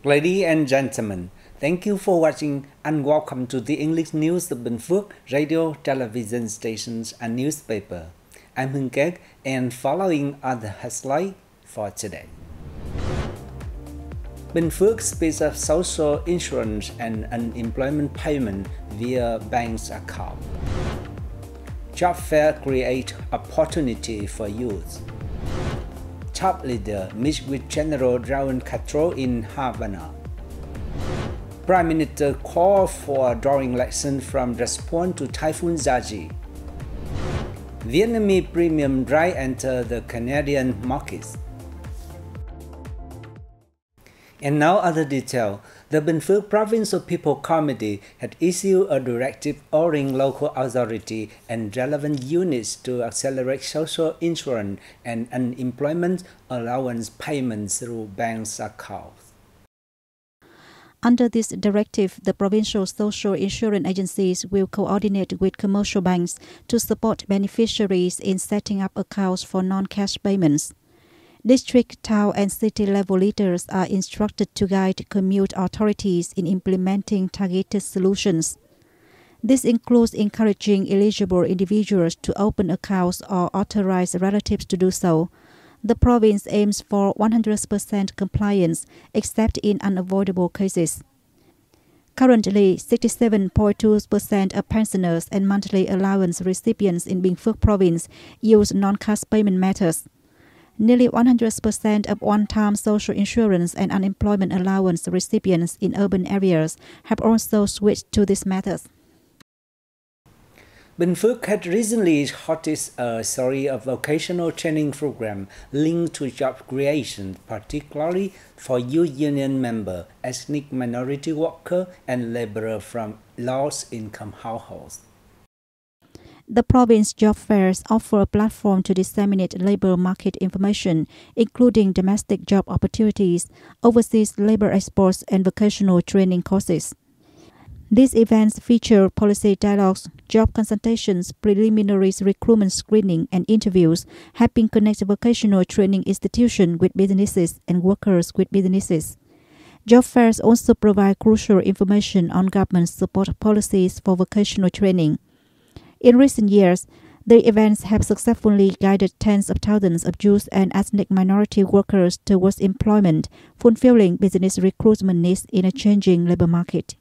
Ladies and gentlemen, thank you for watching and welcome to the English News of Bình Phước radio, television stations and newspaper. I'm Hưng Kek and following are the headlines for today. Bình Phước speeds up social insurance and unemployment payment via bank's account. Job fair create opportunity for youth. Top leader meets with General Raúl Castro in Havana. Prime Minister called for drawing lessons from response to Typhoon Yagi. Vietnamese premium dry enter the Canadian markets. And now other detail. The Bình Phước Provincial People Committee had issued a directive ordering local authority and relevant units to accelerate social insurance and unemployment allowance payments through banks' accounts. Under this directive, the provincial social insurance agencies will coordinate with commercial banks to support beneficiaries in setting up accounts for non-cash payments. District, town and city level leaders are instructed to guide commune authorities in implementing targeted solutions. This includes encouraging eligible individuals to open accounts or authorize relatives to do so. The province aims for 100% compliance, except in unavoidable cases. Currently, 67.2% of pensioners and monthly allowance recipients in Bình Phước province use non-cash payment methods. Nearly 100% of one-time social insurance and unemployment allowance recipients in urban areas have also switched to this method. Bình Phước had recently hosted a series of vocational training programs linked to job creation, particularly for youth union members, ethnic minority workers, and laborers from low-income households. The province job fairs offer a platform to disseminate labor market information, including domestic job opportunities, overseas labor exports, and vocational training courses. These events feature policy dialogues, job consultations, preliminary recruitment screening, and interviews, helping connect vocational training institutions with businesses and workers with businesses. Job fairs also provide crucial information on government support policies for vocational training. In recent years, the events have successfully guided tens of thousands of youth and ethnic minority workers towards employment, fulfilling business recruitment needs in a changing labor market.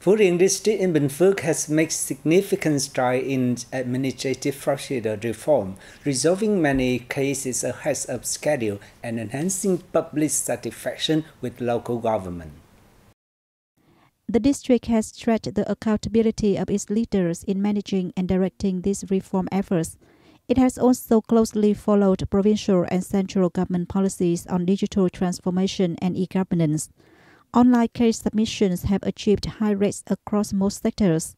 Phú Riêng district in Bình Phước has made significant strides in administrative procedure reform, resolving many cases ahead of schedule and enhancing public satisfaction with local government. The district has stressed the accountability of its leaders in managing and directing these reform efforts. It has also closely followed provincial and central government policies on digital transformation and e-governance. Online case submissions have achieved high rates across most sectors.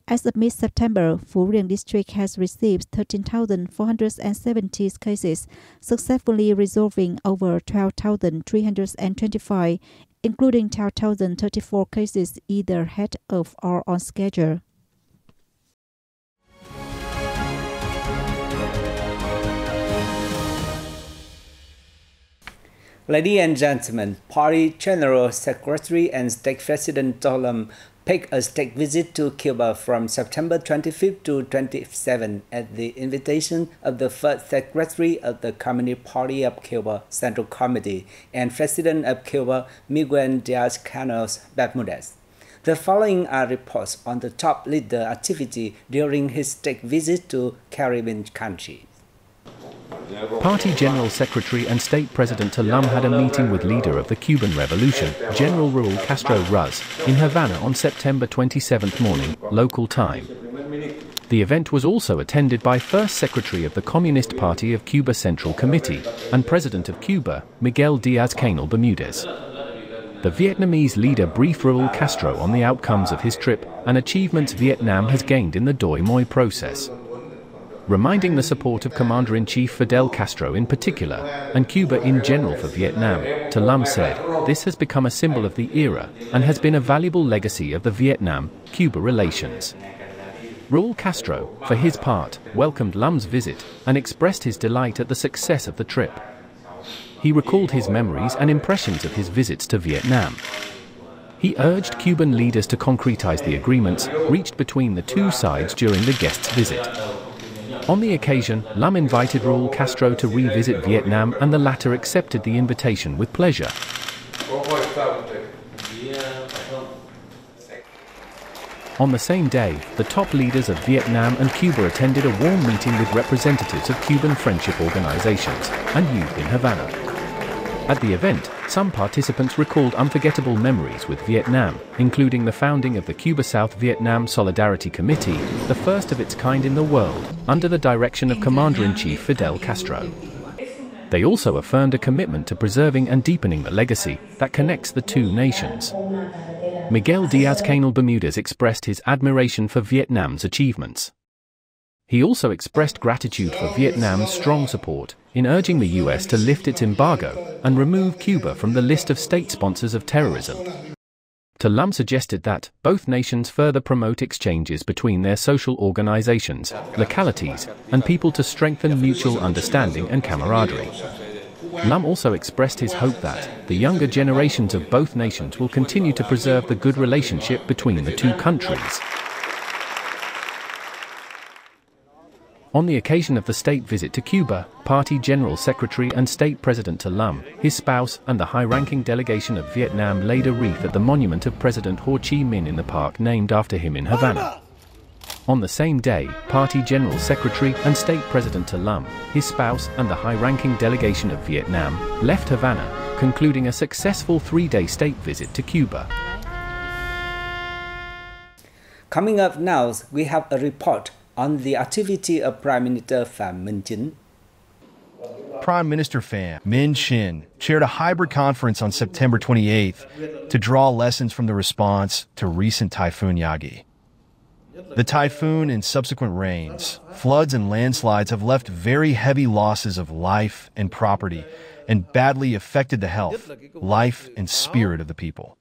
As of mid-September, Phú Riêng district has received 13,470 cases, successfully resolving over 12,325, including 12,034 cases either ahead of or on schedule. Ladies and gentlemen, Party General Secretary and State President Tô Lâm paid a state visit to Cuba from September 25 to 27 at the invitation of the first Secretary of the Communist Party of Cuba Central Committee and President of Cuba Miguel Díaz-Canel Bermudez. The following are reports on the top leader activity during his state visit to Caribbean countries. Party General Secretary and State President Tô Lâm had a meeting with leader of the Cuban Revolution, General Raúl Castro Ruz, in Havana on September 27 morning, local time. The event was also attended by First Secretary of the Communist Party of Cuba Central Committee and President of Cuba, Miguel Díaz-Canel Bermudez. The Vietnamese leader briefed Raúl Castro on the outcomes of his trip and achievements Vietnam has gained in the Doi Moi process. Reminding the support of Commander-in-Chief Fidel Castro in particular, and Cuba in general for Vietnam, Tô Lâm said, this has become a symbol of the era and has been a valuable legacy of the Vietnam-Cuba relations. Raúl Castro, for his part, welcomed Lâm visit and expressed his delight at the success of the trip. he recalled his memories and impressions of his visits to Vietnam. He urged Cuban leaders to concretize the agreements reached between the two sides during the guest's visit. On the occasion, Lam invited Raul Castro to revisit Vietnam, and the latter accepted the invitation with pleasure. On the same day, the top leaders of Vietnam and Cuba attended a warm meeting with representatives of Cuban friendship organizations and youth in Havana. At the event, some participants recalled unforgettable memories with Vietnam, including the founding of the Cuba-South Vietnam Solidarity Committee, the first of its kind in the world, under the direction of Commander-in-Chief Fidel Castro. They also affirmed a commitment to preserving and deepening the legacy that connects the two nations. Miguel Diaz-Canel Bermudez expressed his admiration for Vietnam's achievements. He also expressed gratitude for Vietnam's strong support in urging the U.S. to lift its embargo and remove Cuba from the list of state sponsors of terrorism. Lam suggested that both nations further promote exchanges between their social organizations, localities, and people to strengthen mutual understanding and camaraderie. Lam also expressed his hope that the younger generations of both nations will continue to preserve the good relationship between the two countries. On the occasion of the state visit to Cuba, Party General Secretary and State President Lam, his spouse, and the high-ranking delegation of Vietnam laid a wreath at the monument of President Ho Chi Minh in the park named after him in Havana. On the same day, Party General Secretary and State President Lam, his spouse, and the high-ranking delegation of Vietnam left Havana, concluding a successful 3-day state visit to Cuba. Coming up now, we have a report on the activity of Prime Minister Pham Minh Chinh. Prime Minister Pham Minh Chinh chaired a hybrid conference on September 28th to draw lessons from the response to recent Typhoon Yagi. The typhoon and subsequent rains, floods and landslides have left very heavy losses of life and property and badly affected the health, life, and spirit of the people.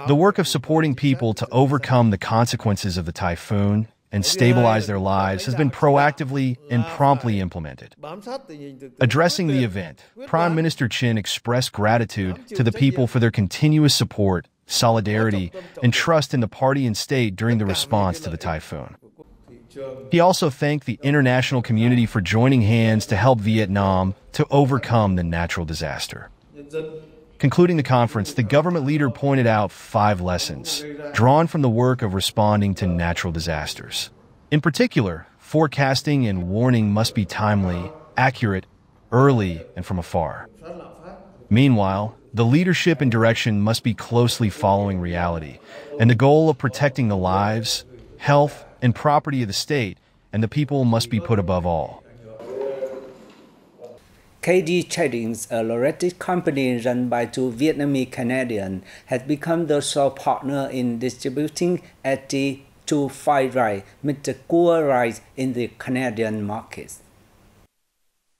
The work of supporting people to overcome the consequences of the typhoon and stabilize their lives has been proactively and promptly implemented. Addressing the event, Prime Minister Chinh expressed gratitude to the people for their continuous support, solidarity, and trust in the party and state during the response to the typhoon. He also thanked the international community for joining hands to help Vietnam to overcome the natural disaster. Concluding the conference, the government leader pointed out 5 lessons drawn from the work of responding to natural disasters. In particular, forecasting and warning must be timely, accurate, early, and from afar. Meanwhile, the leadership and direction must be closely following reality, and the goal of protecting the lives, health, and property of the state and the people must be put above all. KD Trading, a logistic company run by 2 Vietnamese Canadians, has become the sole partner in distributing ST25 rice, Mr. Cua rice, in the Canadian markets.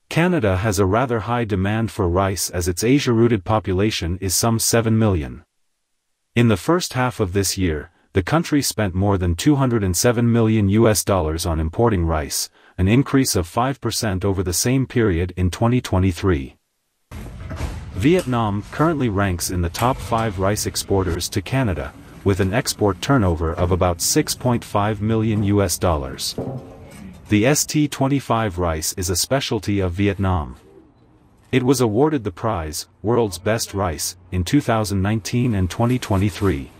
Canada has a rather high demand for rice as its Asia-rooted population is some 7 million. In the first half of this year, the country spent more than $207 million on importing rice, an increase of 5% over the same period in 2023. Vietnam currently ranks in the top 5 rice exporters to Canada, with an export turnover of about $6.5 million. The ST25 rice is a specialty of Vietnam. It was awarded the prize, World's Best Rice, in 2019 and 2023.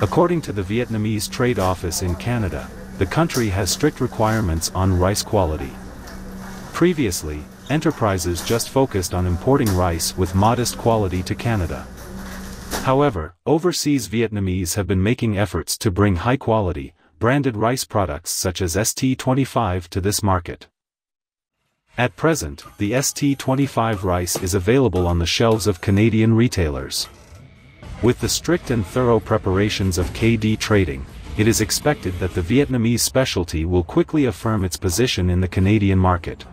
According to the Vietnamese Trade Office in Canada, the country has strict requirements on rice quality. Previously, enterprises just focused on importing rice with modest quality to Canada. However, overseas Vietnamese have been making efforts to bring high-quality, branded rice products such as ST25 to this market. At present, the ST25 rice is available on the shelves of Canadian retailers. With the strict and thorough preparations of KD Trading, it is expected that the Vietnamese specialty will quickly affirm its position in the Canadian market.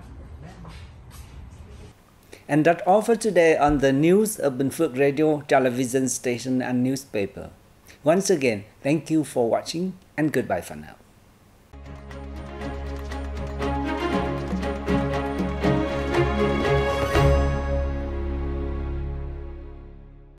And that's all for today on the News of Bình Phước Radio, television station and newspaper. Once again, thank you for watching and goodbye for now.